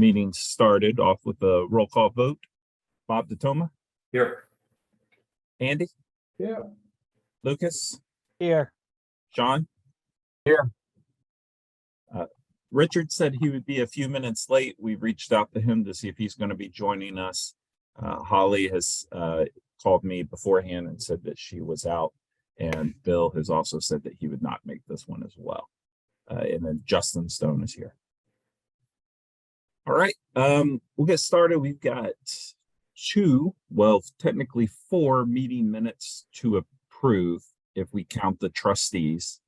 meeting started off with a roll call vote. Bob DeToma, Here. Andy, Yeah. Lucas, Here. John. Here. Richard said he would be a few minutes late. We reached out to him to see if he's going to be joining us. Holly has called me beforehand and said that she was out, and Bill has also said that he would not make this one as well. And then Justin Stone is here. All right, we'll get started. We've got technically 4 meeting minutes to approve if we count the trustees.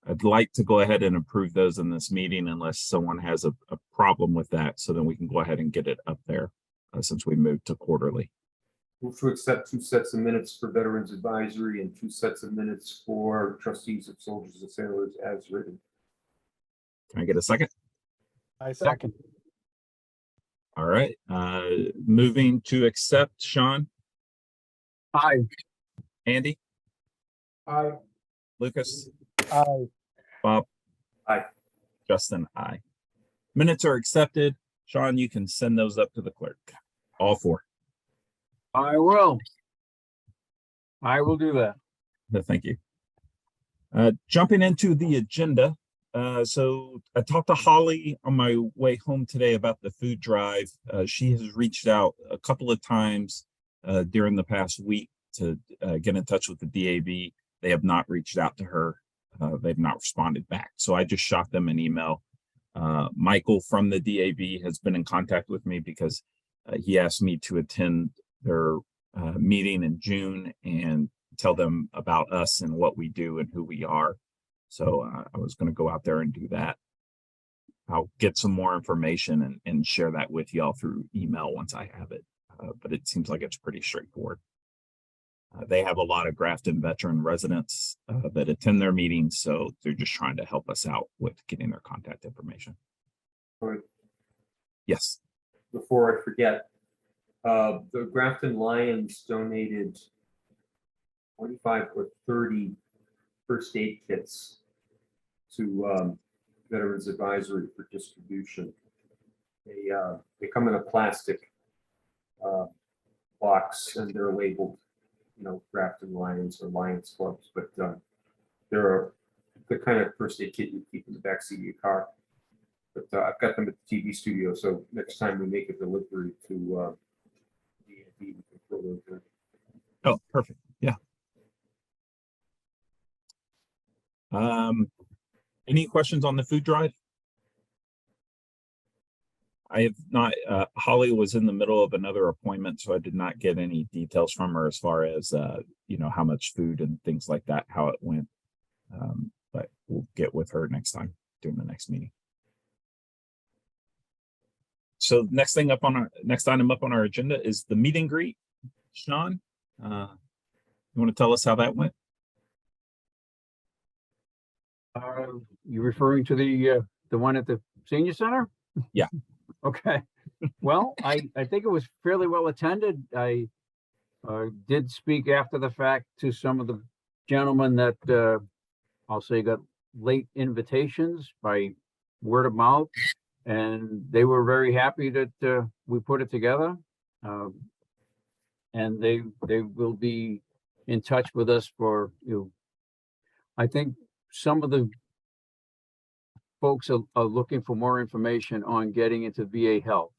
I'd like to go ahead and approve those in this meeting unless someone has a problem with that, so then we can go ahead and get it up there since we moved to quarterly. Move to accept 2 sets of minutes for Veterans Advisory and 2 sets of minutes for Trustees of Soldiers and Sailors as written. Can I get a second? I second. All right, moving to accept. Sean, Aye. Andy, Aye. Lucas, Aye. Bob. Aye. Justin, aye. Minutes are accepted. Sean, you can send those up to the clerk. All 4. I will. I will do that. Thank you. Jumping into the agenda. So I talked to Holly on my way home today about the food drive. She has reached out a couple of times during the past week to get in touch with the DAB. They have not reached out to her. They've not responded back. So I just shot them an email. Michael from the DAB has been in contact with me because he asked me to attend their meeting in June and tell them about us and what we do and who we are. So I was going to go out there and do that. I'll get some more information and share that with y'all through email once I have it. But it seems like it's pretty straightforward. They have a lot of Grafton veteran residents that attend their meetings, so they're just trying to help us out with getting their contact information. All right. Yes. Before I forget, the Grafton Lions donated 25 or 30 first aid kits to Veterans Advisory for distribution. They come in a plastic box and they're labeled, Grafton Lions or Lions Clubs, but they're the kind of first aid kit you keep in the backseat of your car. But I've got them at the TV studio, so next time we make a delivery to DAB, we can throw those in. Oh, perfect. Yeah. Any questions on the food drive? I have not, Holly was in the middle of another appointment, so I did not get any details from her as far as, how much food and things like that, how it went. But we'll get with her next time during the next meeting. So next item up on our agenda is the meet and greet. Sean, you want to tell us how that went? You referring to the one at the senior center? Yeah. Okay. Well, I think it was fairly well attended. I did speak after the fact to some of the gentlemen that I'll say got late invitations by word of mouth, and they were very happy that we put it together. And they will be in touch with us for I think some of the folks are looking for more information on getting into VA health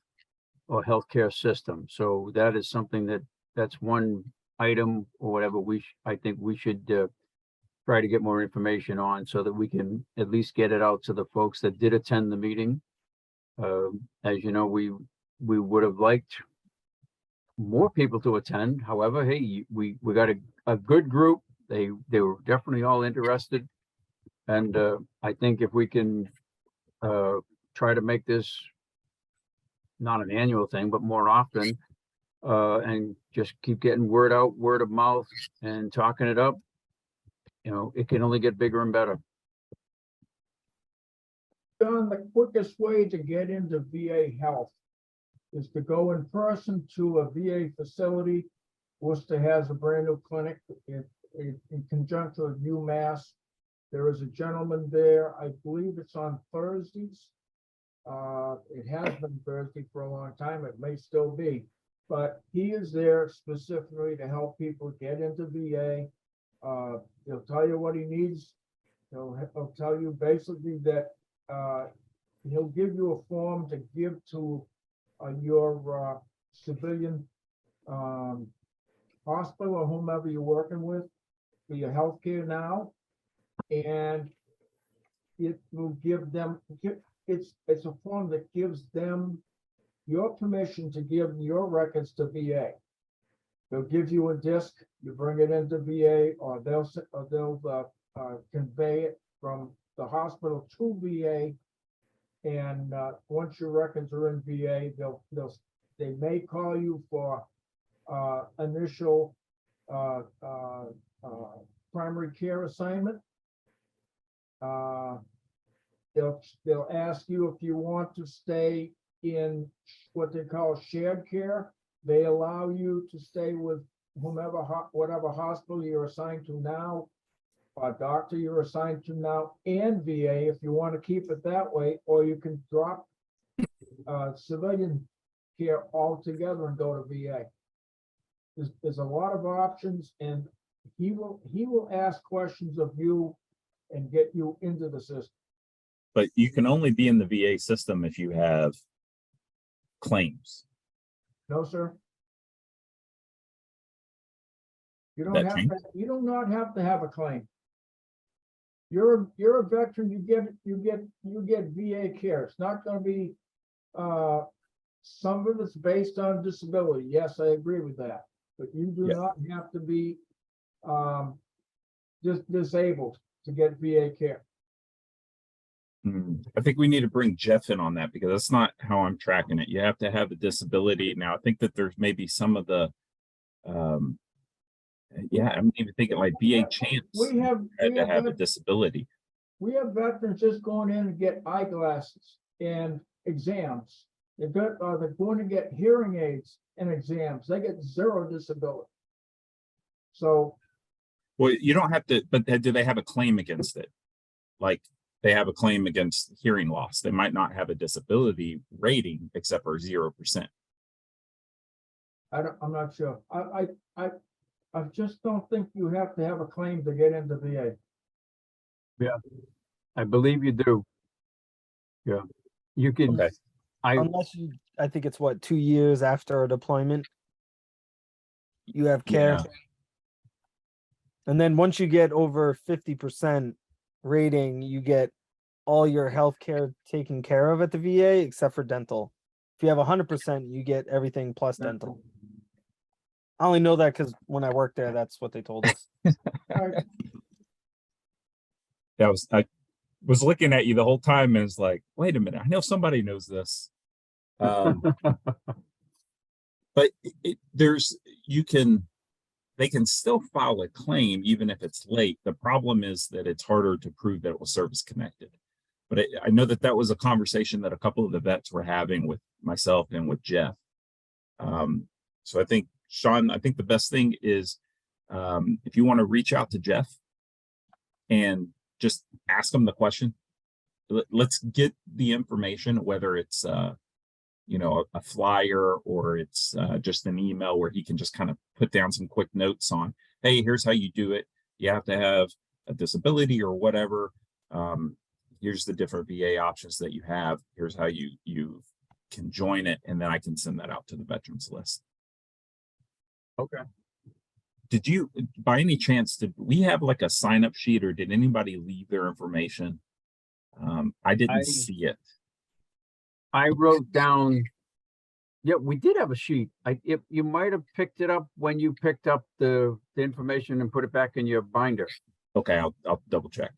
or healthcare system. So that is something that's one item or whatever I think we should try to get more information on so that we can at least get it out to the folks that did attend the meeting. As you know, we would have liked more people to attend. However, hey, we got a good group. They were definitely all interested. And I think if we can try to make this not an annual thing, but more often, and just keep getting word out, word of mouth, and talking it up, it can only get bigger and better. John, the quickest way to get into VA health is to go in person to a VA facility. Worcester has a brand new clinic in conjunction with UMass. There is a gentleman there, I believe it's on Thursdays. It has been Thursday for a long time. It may still be. But he is there specifically to help people get into VA. He'll tell you what he needs. He'll tell you basically that, he'll give you a form to give to, your, civilian, hospital or whomever you're working with for your healthcare now. And it will give them, it's a form that gives them your permission to give your records to VA. They'll give you a disc, you bring it into VA, or they'll convey it from the hospital to VA. And once your records are in VA, they may call you for initial primary care assignment. They'll ask you if you want to stay in what they call shared care. They allow you to stay with whatever hospital you're assigned to now, or doctor you're assigned to now, and VA if you want to keep it that way, or you can drop civilian care altogether and go to VA. There's a lot of options, and he will ask questions of you and get you into the system. But you can only be in the VA system if you have claims. No, sir. You don't That have change? to, you do not have to have a claim. You're a veteran, you get VA care. It's not gonna be, some of it's based on disability. Yes, I agree with that. But you do Yeah. not have to be, disabled to get VA care. I think we need to bring Jeff in on that because that's not how I'm tracking it. You have to have a disability. Now, I think that there's maybe some of the, I'm even thinking like BA Chance We have, had we to have have a vet- disability. we have veterans just going in and get eyeglasses and exams. They're going to get hearing aids and exams. They get zero disability. So Well, you don't have to, but do they have a claim against it? Like they have a claim against hearing loss. They might not have a disability rating except for 0%. I'm not sure. I just don't think you have to have a claim to get into VA. I believe you do. Yeah, you can, Okay. Unless you, I think it's what, 2 years after a deployment. You have care. Yeah. And then once you get over 50% rating, you get all your health care taken care of at the VA except for dental. If you have 100%, you get everything plus dental. I only know that because when I worked there, that's what they told us. All right, I was looking at you the whole time and it's like, wait a minute, I know somebody knows this. But they can still file a claim even if it's late. The problem is that it's harder to prove that it was service connected. But I know that was a conversation that a couple of the vets were having with myself and with Jeff. So I think, Sean, I think the best thing is if you want to reach out to Jeff and just ask him the question, let's get the information, whether it's a flyer or it's just an email where he can just kind of put down some quick notes on, hey, here's how you do it. You have to have a disability or whatever. Here's the different VA options that you have. Here's how you can join it. And then I can send that out to the veterans list. okay. Did you, by any chance, did we have like a sign up sheet or did anybody leave their information? I didn't see it. I wrote down, yeah, we did have a sheet. You might have picked it up when you picked up the information and put it back in your binder. Okay, I'll double check.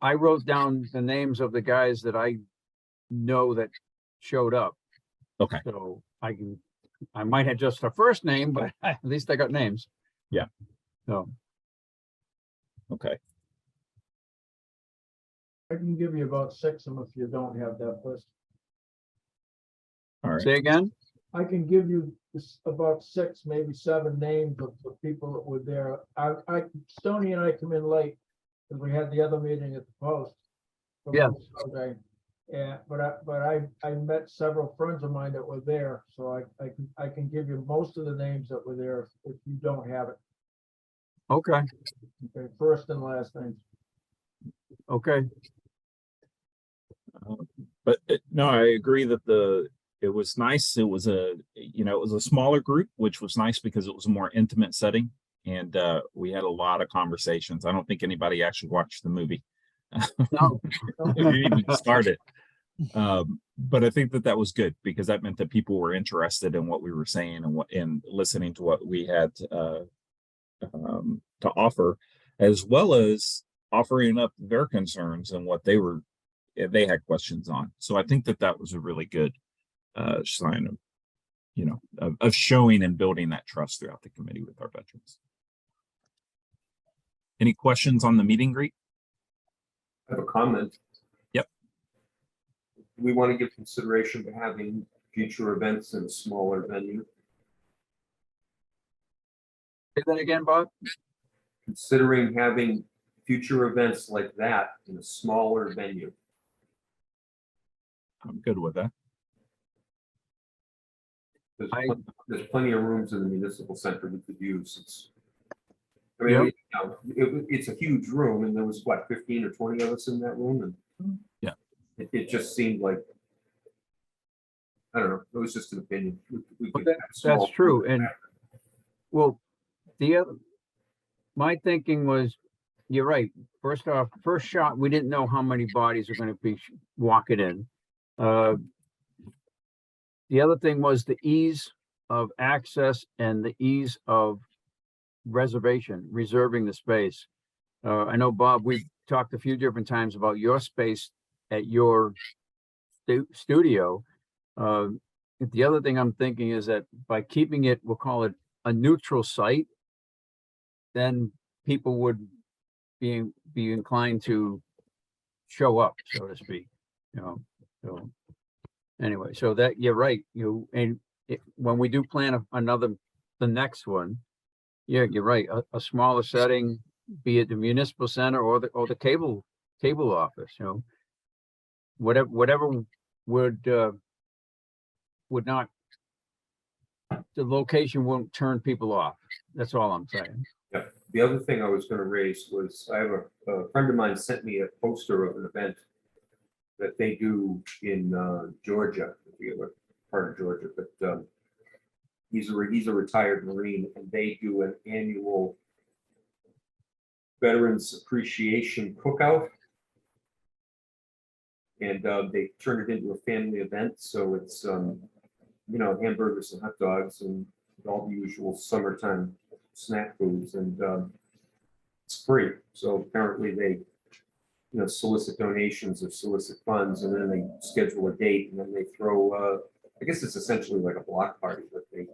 I wrote down the names of the guys that I know that showed up. Okay. So I might have just a first name, but at least I got names. Yeah. So, Okay. I can give you about 6 of them if you don't have that list. All right. say again? I can give you about 6, maybe 7 names of the people that were there. Stoney and I come in late because we had the other meeting at the post. Yeah. Okay. Yeah, but I met several friends of mine that were there, so I can give you most of the names that were there if you don't have it. Okay, Okay, first and last names. okay. But no, I agree that it was nice. It was it was a smaller group, which was nice because it was a more intimate setting. And we had a lot of conversations. I don't think anybody actually watched the movie. No. It didn't even start it. But I think that was good because that meant that people were interested in what we were saying and listening to what we had to offer, as well as offering up their concerns and what they had questions on. So I think that was a really good sign of showing and building that trust throughout the committee with our veterans. Any questions on the meet and greet? I have a comment. Yep. We want to give consideration to having future events in a smaller venue. Say that again, Bob? Considering having future events like that in a smaller venue. I'm good with that. There's, I- there's plenty of rooms in the municipal center we could use. Yep. It's a huge room, and there was what, 15 or 20 of us in that room, and Yeah. it just seemed like, I don't know. It was just an opinion. We could that- have a small that's true, group. and- Well, my thinking was, you're right. First off, first shot, we didn't know how many bodies are gonna be walking in. The other thing was the ease of access and the ease of reserving the space. I know, Bob, we've talked a few different times about your space at your studio. The other thing I'm thinking is that by keeping it, we'll call it a neutral site, then people would be inclined to show up, so to speak, so. Anyway, so that, you're right, when we do plan the next one, yeah, you're right, a smaller setting, be it the municipal center or the cable office, whatever would not, the location won't turn people off. That's all I'm saying. Yeah. The other thing I was going to raise was I have a friend of mine sent me a poster of an event that they do in Georgia. I forget what part of Georgia, but he's a retired Marine, and they do an annual Veterans Appreciation Cookout. And they turn it into a family event, so it's hamburgers and hot dogs and all the usual summertime snack foods, and it's free. So apparently they solicit donations or solicit funds, and then they schedule a date, and then they throw I guess it's essentially like a block party, but they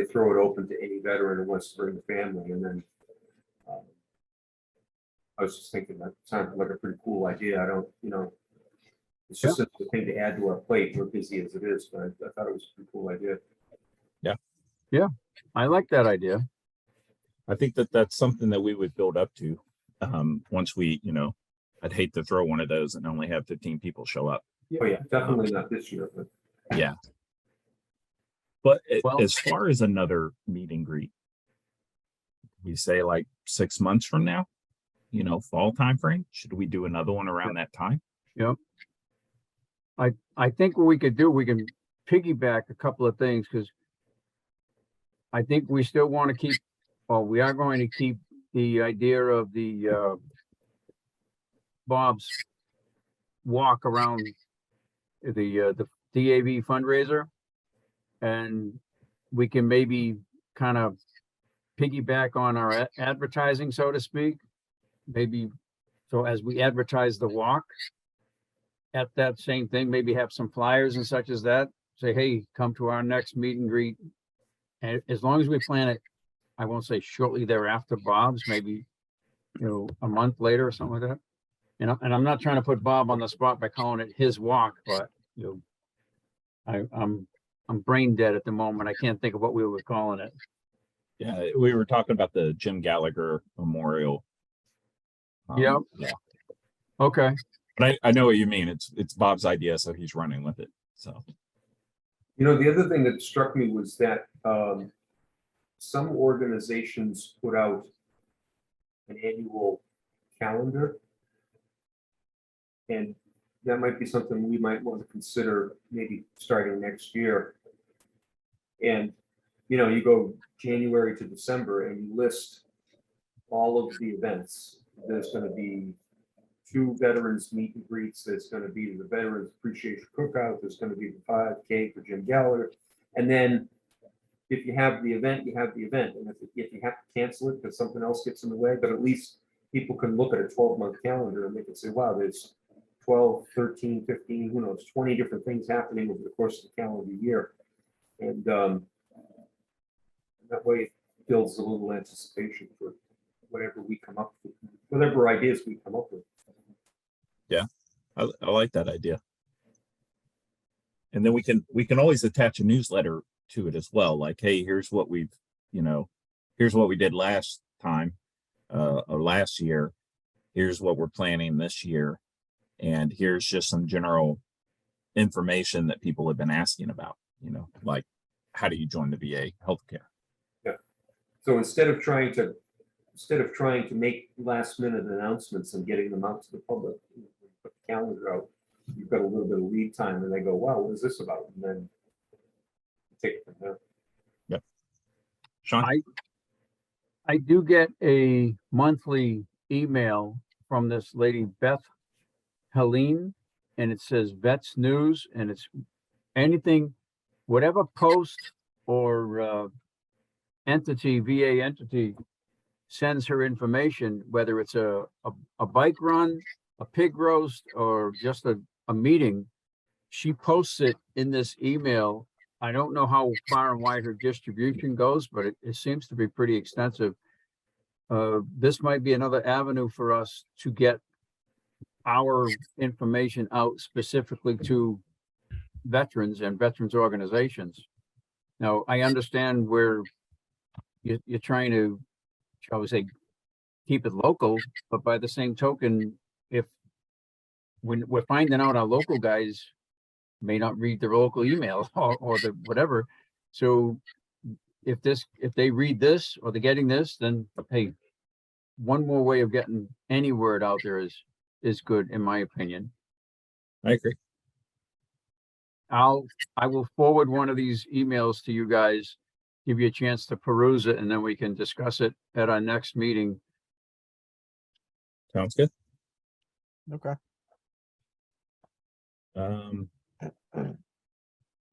throw it open to any veteran who wants to bring the family. And then I was just thinking that sounded like a pretty cool idea. I don't, it's just a thing to add to our plate. We're busy as it is, but I thought it was a pretty cool idea. I like that idea. I think that's something that we would build up to once we, I'd hate to throw one of those and only have 15 people show up. Oh yeah, definitely not this year, but Yeah. But Well- as far as another meet and greet, we say like 6 months from now, fall time frame, should we do another one around that time? I think what we could do, we can piggyback a couple of things, because I think we still want to keep, or we are going to keep the idea of the Bob's walk around the DAV fundraiser. And we can maybe kind of piggyback on our advertising, so to speak. Maybe, so as we advertise the walk at that same thing, maybe have some flyers and such as that, say, hey, come to our next meet and greet. And as long as we plan it, I won't say shortly thereafter Bob's, maybe, a month later or something like that. And I'm not trying to put Bob on the spot by calling it his walk, but, I'm brain dead at the moment. I can't think of what we were calling it. Yeah, we were talking about the Jim Gallagher Memorial. Yep. Yeah. Okay, But I know what you mean. It's Bob's idea, so he's running with it. So You know, the other thing that struck me was that some organizations put out an annual calendar. And that might be something we might want to consider maybe starting next year. And, you know, you go January to December and you list all of the events. There's going to be 2 veterans meet and greets. There's going to be the Veterans Appreciation Cookout. There's going to be the 5K for Jim Gallagher. And then if you have the event, you have the event. And if you have to cancel it because something else gets in the way, but at least people can look at a 12-month calendar and they can say, wow, there's 12, 13, 15, who knows, 20 different things happening over the course of the calendar year. And that way it builds a little anticipation for whatever we come up with, whatever ideas we come up with. I like that idea. And then we can always attach a newsletter to it as well. Like, hey, here's what we've, here's what we did last time, or last year. Here's what we're planning this year. And here's just some general information that people have been asking about, like how do you join the VA healthcare? Yeah. So instead of trying to make last minute announcements and getting them out to the public, put the calendar out, you've got a little bit of lead time and they go, wow, what is this about? And then take it from there. Yep. Sean? I do get a monthly email from this lady, Beth Helene, and it says Vets News, and it's anything, whatever post or VA entity sends her information, whether it's a bike run, a pig roast, or just a meeting, she posts it in this email. I don't know how far and wide her distribution goes, but it seems to be pretty extensive. This might be another avenue for us to get our information out specifically to veterans and veterans organizations. Now, I understand where you're trying to, shall we say, keep it local, but by the same token, if when we're finding out our local guys may not read their local email or the whatever, so if they read this or they're getting this, then hey, one more way of getting any word out there is good, in my opinion. I agree. I will forward one of these emails to you guys, give you a chance to peruse it, and then we can discuss it at our next meeting. Sounds good. Okay.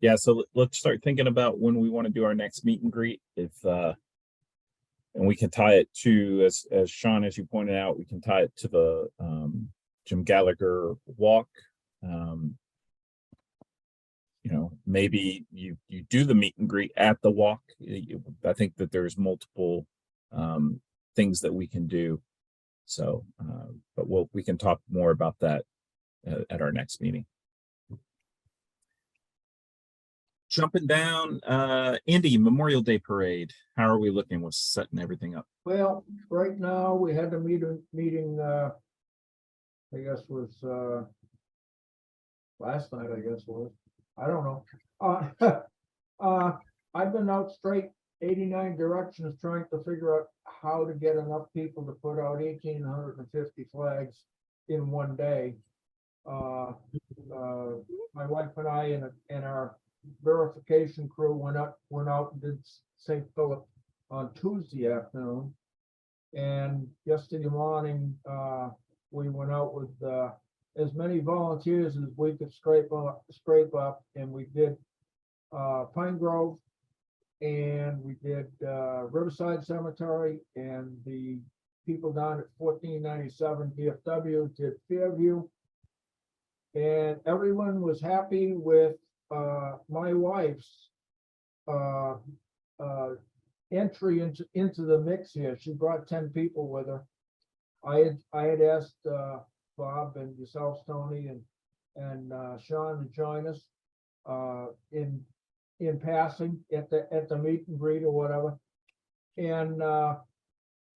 Yeah, so let's start thinking about when we want to do our next meet and greet. And we can tie it to, as Sean, as you pointed out, we can tie it to the Jim Gallagher walk. Maybe you do the meet and greet at the walk. I think that there's multiple things that we can do. So, but we can talk more about that at our next meeting. Jumping down, Andy, Memorial Day Parade. How are we looking with setting everything up? Well, right now, we had a meeting, I guess was, last night, I guess was, I don't know. I've been out straight 89 directions trying to figure out how to get enough people to put out 1,850 flags in one day. My wife and I and our verification crew went out and did St. Philip on Tuesday afternoon. And yesterday morning, we went out with as many volunteers as we could scrape up, and we did Pine Grove, and we did Riverside Cemetery, and the people down at 1497 DFW did Fairview. And everyone was happy with my wife's entry into the mix here. She brought 10 people with her. I had asked Bob and yourself, Tony, and Sean to join us in passing at the meet and greet or whatever. And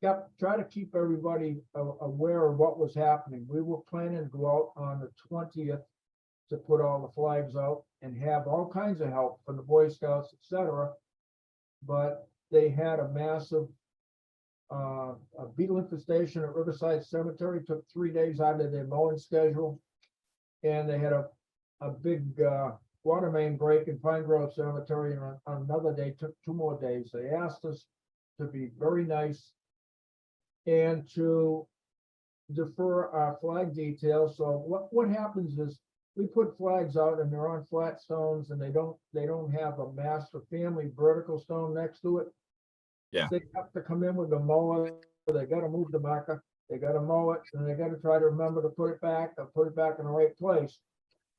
try to keep everybody aware of what was happening. We were planning to go out on the 20th to put all the flags out and have all kinds of help from the Boy Scouts, etc. But they had a massive a beetle infestation at Riverside Cemetery, took 3 days out of their mowing schedule. And they had a big water main break in Pine Grove Cemetery, and on another day, took 2 more days. They asked us to be very nice and to defer our flag details. So what happens is we put flags out and they're on flat stones, and they don't have a master family vertical stone next to it. Yeah. They have to come in with a mower, they gotta move the marker, they gotta mow it, and they gotta try to remember to put it back in the right place.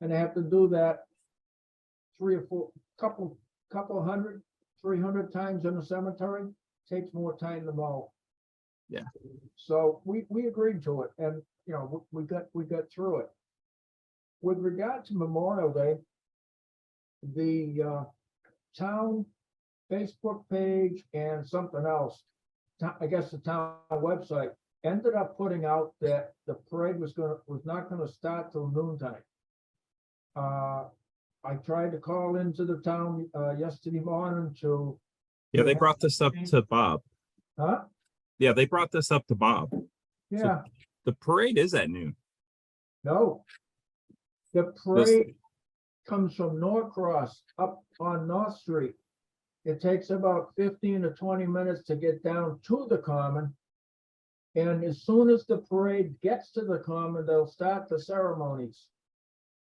And they have to do that 3 or 4, couple hundred, 300 times in the cemetery, takes more time to mow. Yeah. So we agreed to it, and, you know, we got through it. With regard to Memorial Day, the town Facebook page and something else, I guess the town website, ended up putting out that the parade was not gonna start till noontime. I tried to call into the town yesterday morning to, Yeah, they brought this up to Bob. huh? Yeah, they brought this up to Bob. Yeah, The parade is at noon. no. The parade comes from Norcross up on North Street. It takes about 15 to 20 minutes to get down to the common. And as soon as the parade gets to the common, they'll start the ceremonies.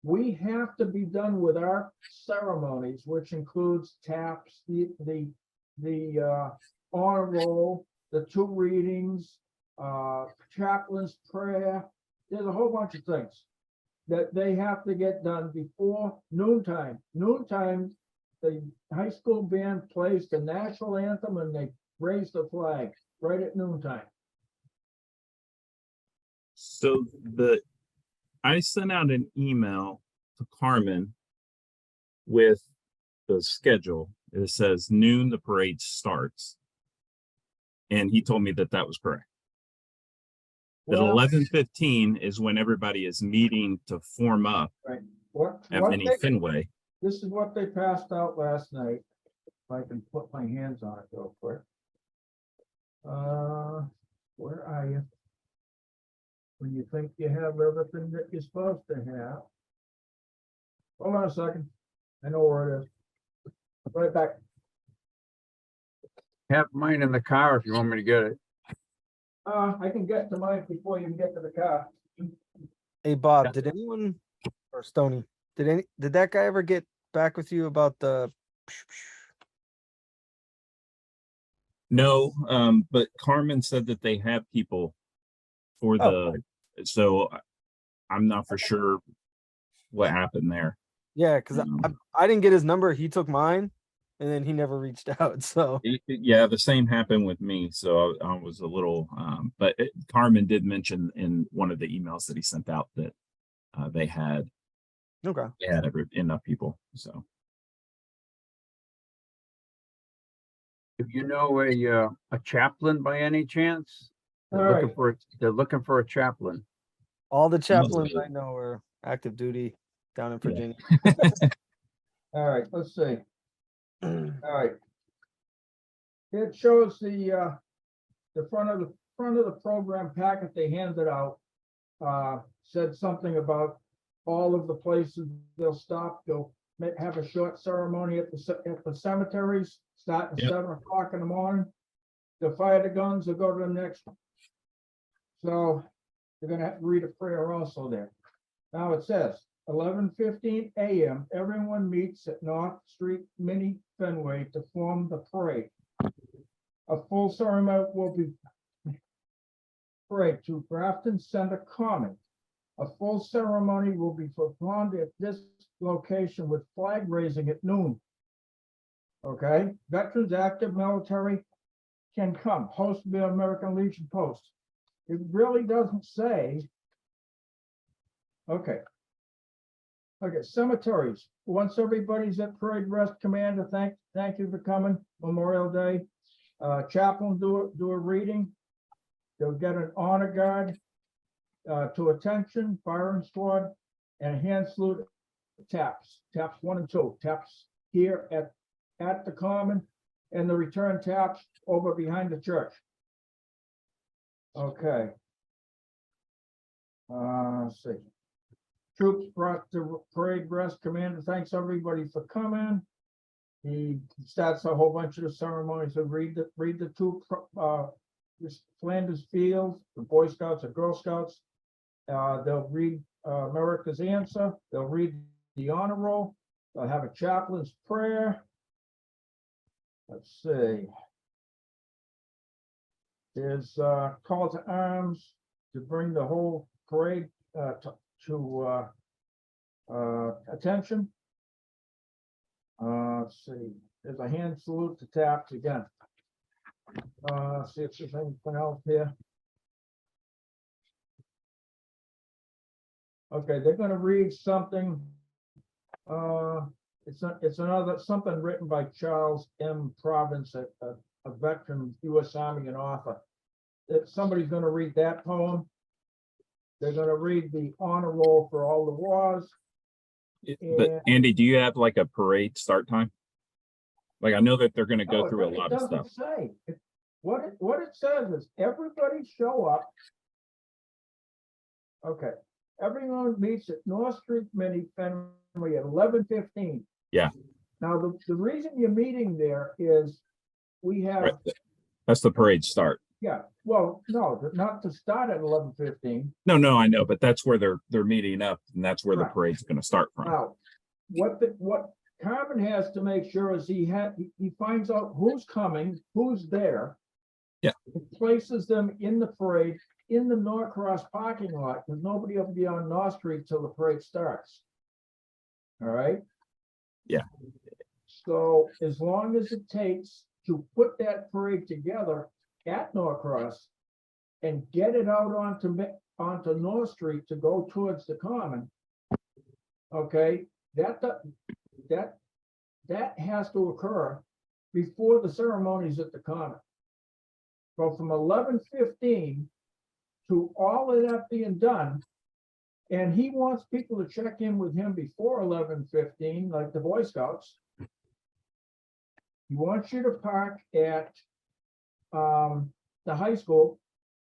We have to be done with our ceremonies, which includes taps, the honor roll, the 2 readings, chaplain's prayer. There's a whole bunch of things that they have to get done before noontime. Noontime, the high school band plays the national anthem and they raise the flag right at noontime. So I sent out an email to Carmen with the schedule. It says noon, the parade starts. And he told me that was correct. That Well, 11:15 is when everybody is meeting to form up what at Mini they- Fenway. This is what they passed out last night. If I can put my hands on it real quick. Where are you? When you think you have everything that you're supposed to have. Hold on a second. I know where it is. Right back. Have mine in the car if you want me to get it. I can get to mine before you can get to the car. Hey Bob, did anyone or Stony, did that guy ever get back with you about the? No, but Carmen said that they have people for Oh. so I'm not for sure what happened there. Yeah, because I didn't get his number. He took mine, and then he never reached out. So Yeah, the same happened with me. So I was a little, but Carmen did mention in one of the emails that he sent out that they had okay. enough people. So If you know a chaplain by any chance? All They're looking for a chaplain. All the chaplains I know are active duty down in Virginia. All right, let's see. All right. It shows the front of the program packet they handed out. Said something about all of the places they'll stop. They'll have a short ceremony at the cemeteries, starting at 7 o'clock in the morning. They'll fire the guns, they'll go to the next one. So they're gonna have to read a prayer also there. Now it says, 11:15 a.m., everyone meets at North Street Mini Fenway to form the parade. A full ceremony will be parade to Grafton Center Common. A full ceremony will be performed at this location with flag raising at noon. Okay, veterans, active military can come. Host will be American Legion Post. It really doesn't say. Okay. Okay, cemeteries. Once everybody's at parade rest, commander, thank you for coming. Memorial Day. Chaplain do a reading. they'll get an honor guard to attention, firing squad, and hand salute taps 1 and 2, taps here at the common, and the return taps over behind the church. Okay. Let's see. Troops brought the parade rest. Commander thanks everybody for coming. He starts a whole bunch of the ceremonies. So read the two Flanders Fields, the Boy Scouts and Girl Scouts. They'll read America's Answer. They'll read the honor roll. They'll have a chaplain's prayer. Let's see. There's call to arms to bring the whole parade to attention. Let's see. There's a hand salute to taps again. See if there's anything else here. Okay, they're gonna read something. It's another, something written by Charles M. Province, a veteran, U.S. Army and author. If somebody's gonna read that poem, they're gonna read the honor roll for all the wars. But Andy, do you have like a parade start time? Like, I know that they're gonna go No, through a it lot of doesn't stuff. say. What it says is everybody show up. Okay, everyone meets at North Street Mini Fenway at 11:15. Yeah. Now, the reason you're meeting there is we have, Right. That's the parade start. yeah, well, no, not to start at 11:15. No, I know, but that's where they're meeting up, and that's where the Right. parade's gonna start from. Now, what Carmen has to make sure is he finds out who's coming, who's there. Yeah. He places them in the parade, in the Norcross parking lot, because nobody will be on North Street till the parade starts. All right? Yeah. So as long as it takes to put that parade together at Norcross and get it out onto North Street to go towards the common. Okay, that has to occur before the ceremonies at the common. So from 11:15 to all of that being done, and he wants people to check in with him before 11:15, like the Boy Scouts. He wants you to park at the high school.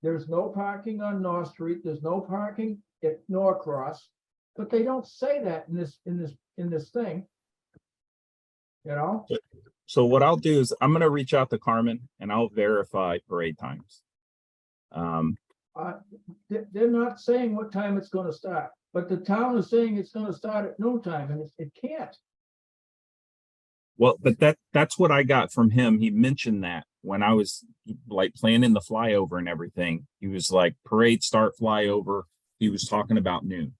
There's no parking on North Street. There's no parking at Norcross, but they don't say that in this thing. You know, So what I'll do is I'm gonna reach out to Carmen and I'll verify parade times. they're not saying what time it's gonna start, but the town is saying it's gonna start at noon time, and it can't. Well, but that's what I got from him. He mentioned that when I was like planning the flyover and everything. He was like, parade start flyover. He was talking about noon.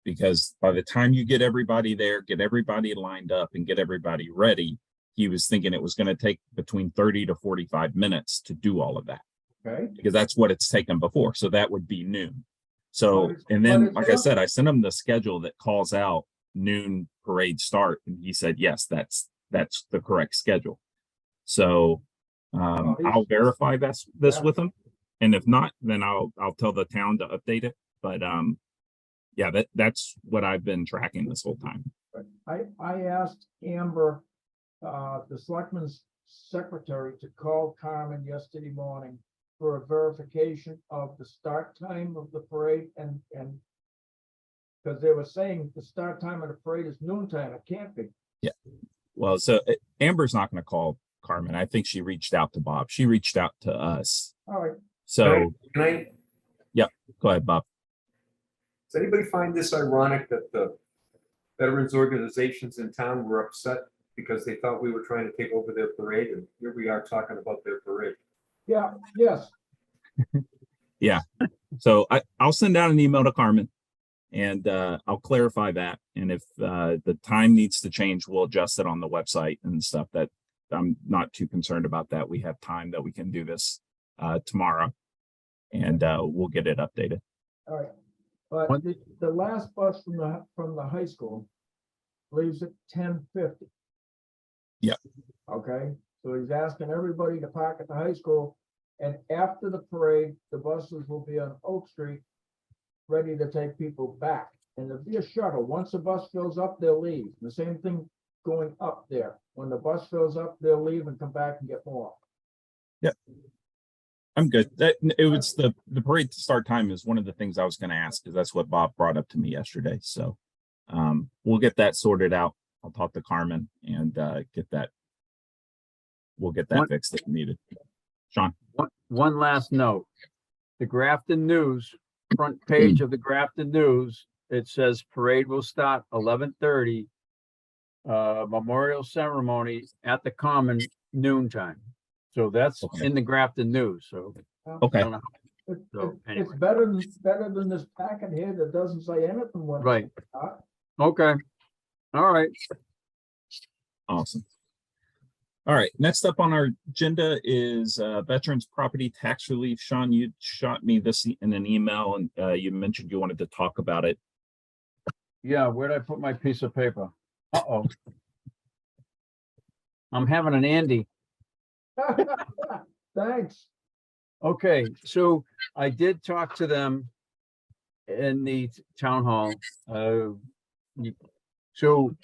Because by the time you get everybody there, get everybody lined up and get everybody ready, he was thinking it was going to take between 30 to 45 minutes to do all of that. Okay, Because that's what it's taken before. So that would be noon. So, But it's- and but then, it's like I not- said, I sent him the schedule that calls out noon parade start. And he said, yes, that's the correct schedule. So I'll verify this Yeah. with him. And if not, then I'll tell the town to update it. But yeah, that's what I've been tracking this whole time. I asked Amber, the selectman's secretary, to call Carmen yesterday morning for a verification of the start time of the parade and because they were saying the start time of the parade is noontime. It can't be. Well, so Amber's not going to call Carmen. I think she reached out to Bob. She reached out to us. All right, So Can I, go ahead, Bob. does anybody find this ironic that the veterans organizations in town were upset because they thought we were trying to take over their parade, and here we are talking about their parade? yeah, yes, So I'll send out an email to Carmen and I'll clarify that. And if the time needs to change, we'll adjust it on the website and stuff. That I'm not too concerned about that. We have time that we can do this tomorrow and we'll get it updated. all right. But What- the last bus from the high school leaves at 10:50. Yep. Okay, so he's asking everybody to park at the high school And after the parade, the buses will be on Oak Street, ready to take people back. And there'll be a shuttle. Once the bus fills up, they'll leave. The same thing going up there. When the bus fills up, they'll leave and come back and get more. I'm good. That it was the parade start time is one of the things I was going to ask because that's what Bob brought up to me yesterday. So we'll get that sorted out. I'll talk to Carmen and get that. We'll get that What- fixed if needed. Sean. One last note. The Grafton News, front page of the Grafton News, it says parade will start 11:30. Memorial ceremony at the Common noontime. So that's Okay. in the Grafton News, so. Okay. I don't know. It- So, It's anyway. better than this packet here that doesn't say anything. when it's Right. start. Okay. All right. Awesome. All right, next up on our agenda is Veterans Property Tax Relief. Sean, you shot me this in an email and you mentioned you wanted to talk about it. Yeah, where'd I put my piece of paper? Uh-oh. I'm having an Andy. Thanks. Okay, so I did talk to them in the town hall. So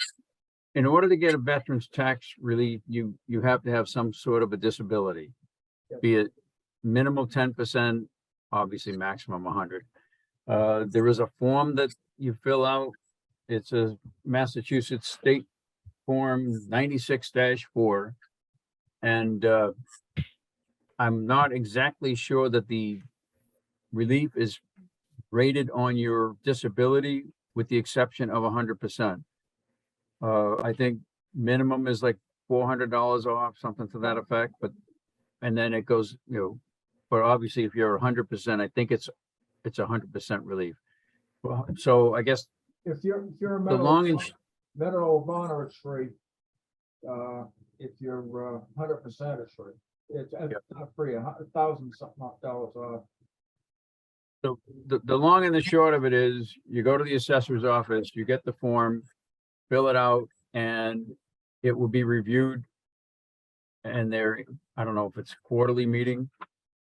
in order to get a veteran's tax relief, you have to have some sort of a disability. Yep. Be it minimal 10%, obviously maximum 100. There is a form that you fill out. It's a Massachusetts State Form 96-4. And I'm not exactly sure that the relief is rated on your disability with the exception of 100%. I think minimum is like $400 off, something to that effect, but, and then it goes, but obviously if you're 100%, I think it's 100% relief. Well, so I guess If you're a the Medal long and, of Honor, it's free. If you're 100%, it's free. It's not free, $1,000 something dollars off. so the long and the short of it is you go to the assessor's office, you get the form, fill it out, and it will be reviewed. And there, I don't know if it's quarterly meeting,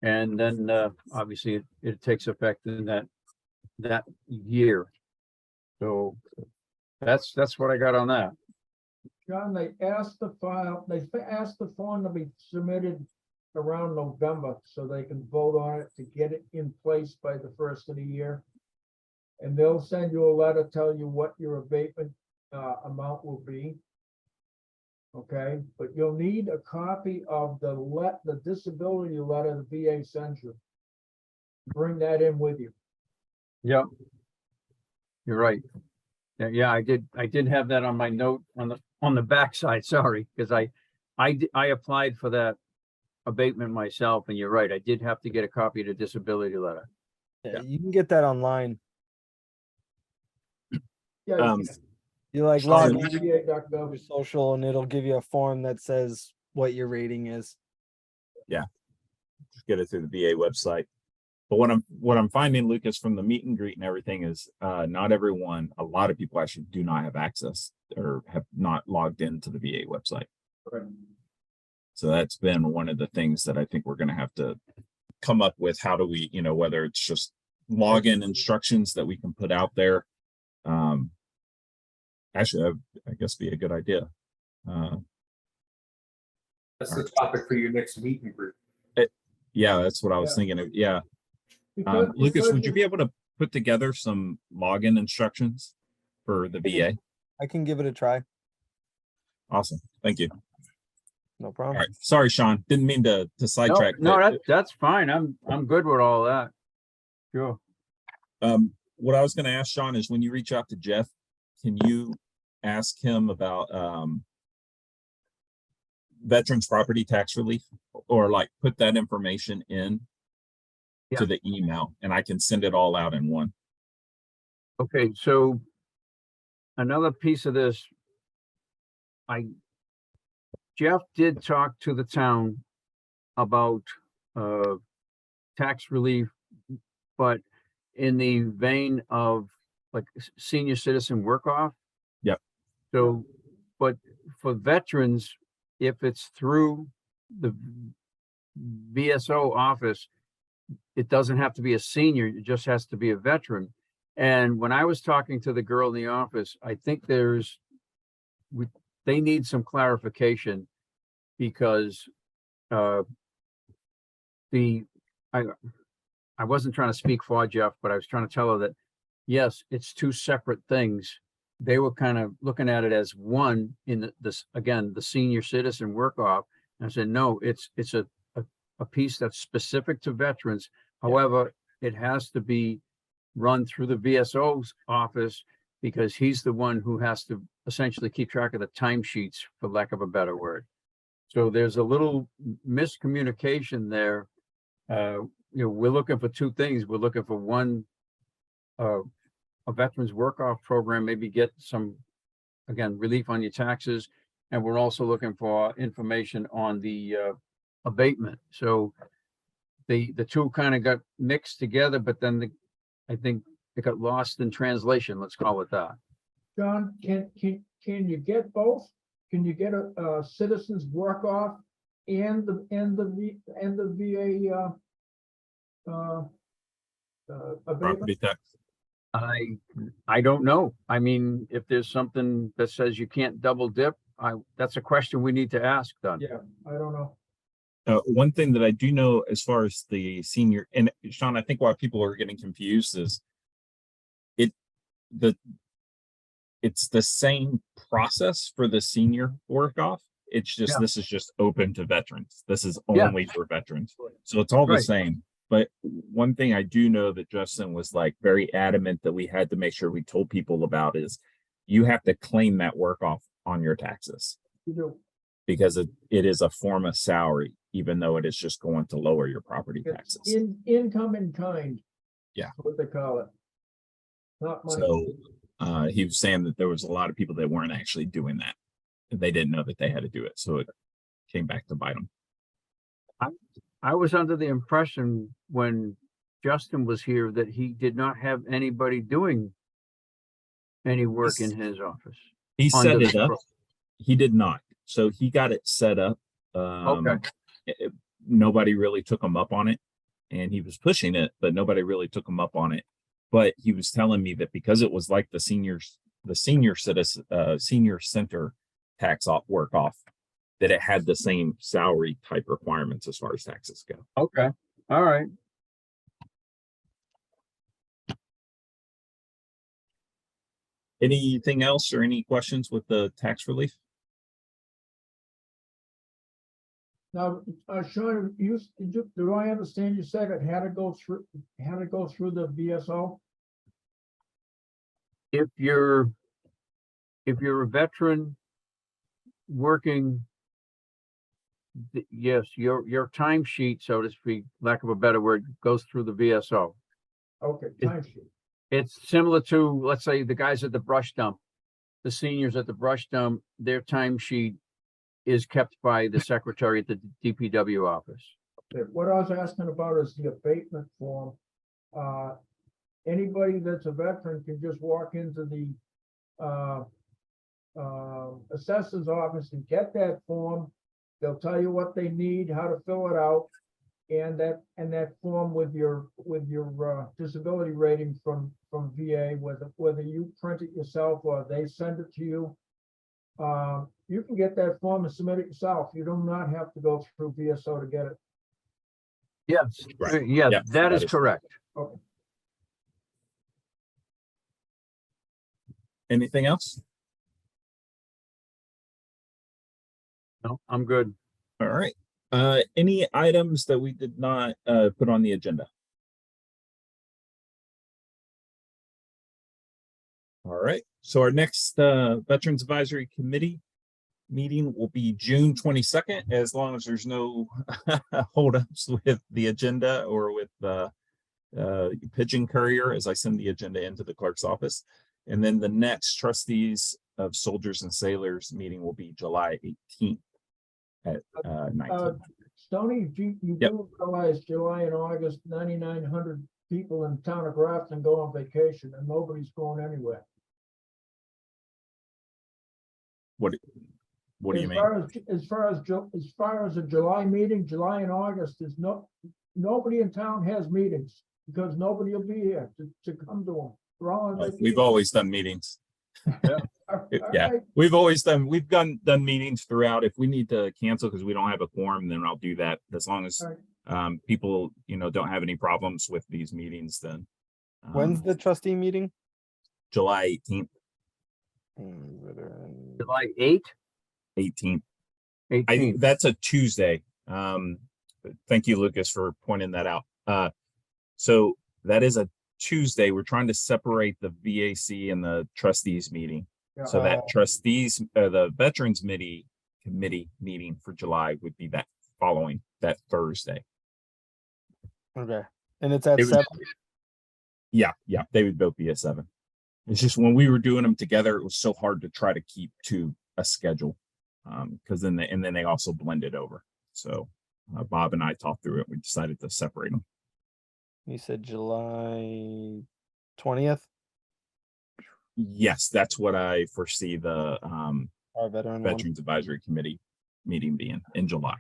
and then obviously it takes effect in that year. So that's what I got on that. John, they asked the form to be submitted around November so they can vote on it to get it in place by the first of the year. And they'll send you a letter, tell you what your abatement amount will be. Okay, but you'll need a copy of the disability letter the VA sends you. Bring that in with you. Yep. You're right. Yeah, I did have that on my note on the backside, sorry, because I applied for that abatement myself, and you're right, I did have to get a copy of the disability letter. Yeah, you can get that online. Yeah. Um, You like Sean, log you- into VA.gov. your social and it'll give you a form that says what your rating is. Just get it through the VA website. But what I'm finding, Lucas, from the meet and greet and everything is not everyone, a lot of people actually do not have access or have not logged into the VA website. So that's been one of the things that I think we're going to have to come up with. How do we, whether it's just login instructions that we can put out there. Actually, I guess be a good idea. That's the topic for your next meet and greet. Yeah, that's what I was Yeah. thinking of. Yeah. Because- Lucas, because would you be able to put together some login instructions for the VA? I can give it a try. Awesome. Thank you. No All problem. right. Sorry, Sean. Didn't mean to No, sidetrack. no, but, that's fine. I'm good with all that. Sure. what I was going to ask Sean is when you reach out to Jeff, can you ask him about veterans property tax relief or like put that information in Yeah. to the email and I can send it all out in one. Okay, so another piece of this, Jeff did talk to the town about tax relief, but in the vein of like senior citizen work off. Yep. So, but for veterans, if it's through the VSO office, it doesn't have to be a senior, it just has to be a veteran. And when I was talking to the girl in the office, I think they need some clarification because I wasn't trying to speak for Jeff, but I was trying to tell her that, yes, it's two separate things. They were kind of looking at it as one in this, again, the senior citizen work off. And I said, no, it's a piece that's specific to veterans. However, it has to be run through the VSO's office because he's the one who has to essentially keep track of the timesheets, for lack of a better word. So there's a little miscommunication there. We're looking for two things. We're looking for one, a veterans work-off program, maybe get some, again, relief on your taxes. And we're also looking for information on the abatement. So the two kind of got mixed together, but then I think it got lost in translation. Let's call it that. John, can you get both? Can you get a citizen's work off and the VA abatement? Property tax. I don't know. I mean, if there's something that says you can't double dip, that's a question we need to ask, Don. Yeah, I don't know. One thing that I do know as far as the senior, and Sean, I think why people are getting confused is it's the same process for the senior work off. It's just, Yeah. this is just open to veterans. This is Yeah. only for veterans. So it's all the Right. same. But one thing I do know that Justin was like very adamant that we had to make sure we told people about is you have to claim that work off on your taxes You do. because it is a form of salary, even though it is just going to lower your property It's taxes. income in kind. Yeah. What they call it. Not money. So he was saying that there was a lot of people that weren't actually doing that. They didn't know that they had to do it. So it came back to bite them. I was under the impression when Justin was here that he did not have anybody doing any work in his office. He under set the it up. pro- He did not. So he got it set up. Okay. Nobody really took him up on it. And he was pushing it, but nobody really took him up on it. But he was telling me that because it was like the senior citizen, senior center tax off work off, that it had the same salary type requirements as far as taxes go. Okay, all right. Anything else or any questions with the tax relief? Now, Sean, do I understand you said it had to go through the VSO? If you're a veteran working, yes, your timesheet, so to speak, lack of a better word, goes through the VSO. Okay, timesheet. It's similar to, let's say, the guys at the brush dump, the seniors at the brush dump, their timesheet is kept by the secretary at the DPW office. What I was asking about is the abatement form. Anybody that's a veteran can just walk into the assessor's office and get that form. They'll tell you what they need, how to fill it out, and that form with your disability rating from VA, whether you print it yourself or they send it to you. You can get that form and submit it yourself. You do not have to go through VSO to get it. Yes, Right. yeah, Yep, that is correct. Okay. Anything else? No, I'm good. All right. Any items that we did not put on the agenda? All right. So our next Veterans Advisory Committee meeting will be June 22nd, as long as there's no holdups with the agenda or with Pigeon Courier, as I send the agenda into the clerk's office. And then the next Trustees of Soldiers and Sailors meeting will be July 18th at 19. Stoney, you Yep. do realize July and August, 9,900 people in town of Grafton go on vacation and nobody's going anywhere. What do you mean? As far as the July meeting, July and August, nobody in town has meetings because nobody will be here to come to them. We're all on We've vacation. always done meetings. All Yeah, right. we've done meetings throughout. If we need to cancel because we don't have a quorum, then I'll do that. As long as All right. people, don't have any problems with these meetings, then. When's the trustee meeting? July 18th, July 8th, 18th. 18th. That's a Tuesday. Thank you, Lucas, for pointing that out. So that is a Tuesday. We're trying to separate the VAC and the trustees meeting. Yeah. So that trustees, the Veterans Committee meeting for July would be that following that Thursday. Okay, and it's at It was- 7. Yeah, they would both be at 7. It's just when we were doing them together, it was so hard to try to keep to a schedule. Because then they also blended over. So Bob and I talked through it. We decided to separate them. You said July 20th, Yes, that's what I foresee the our veteran one. Veterans Advisory Committee meeting being in July.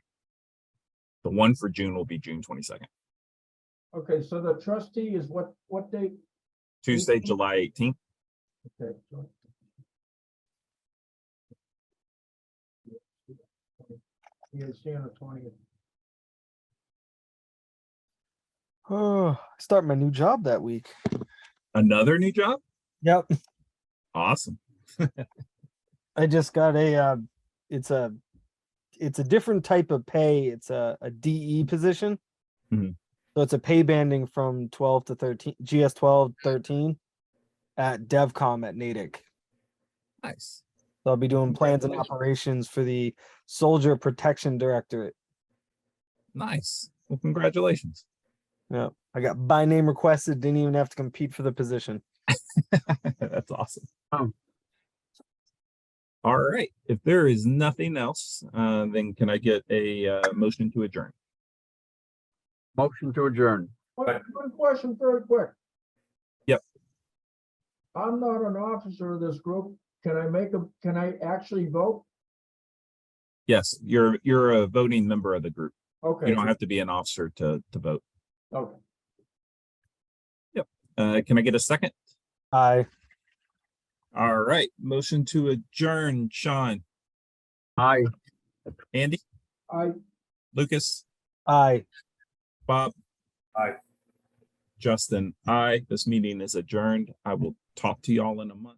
The one for June will be June 22nd. Okay, so the trustee is what date? Tuesday, 18th? July 18th. Okay. so- Yeah, it's on the 20th. Oh, start my new job that week. Another new job? Yep. Awesome. I just got it's a different type of pay. It's a DE position. Mhm. So it's a pay banding from 12 to 13, GS 12, 13 at DevCom at Natick. Nice. So I'll be doing plans and operations for the Soldier Protection Directorate. Nice. Well, congratulations. Yeah. I got by name requested, didn't even have to compete for the position. That's awesome. Oh. All right. If there is nothing else, then can I get a motion to adjourn? Motion to adjourn. One question very quick. Yep. I'm not an officer of this group. Can I actually vote? Yes, you're a voting member of the group. Okay. You don't have to be an officer to vote. Okay. Can I get a second? Aye. All right. Motion to adjourn. Sean, Aye. Andy, I. Lucas, Aye. Bob. Aye. Justin, aye. This meeting is adjourned. I will talk to y'all in a month.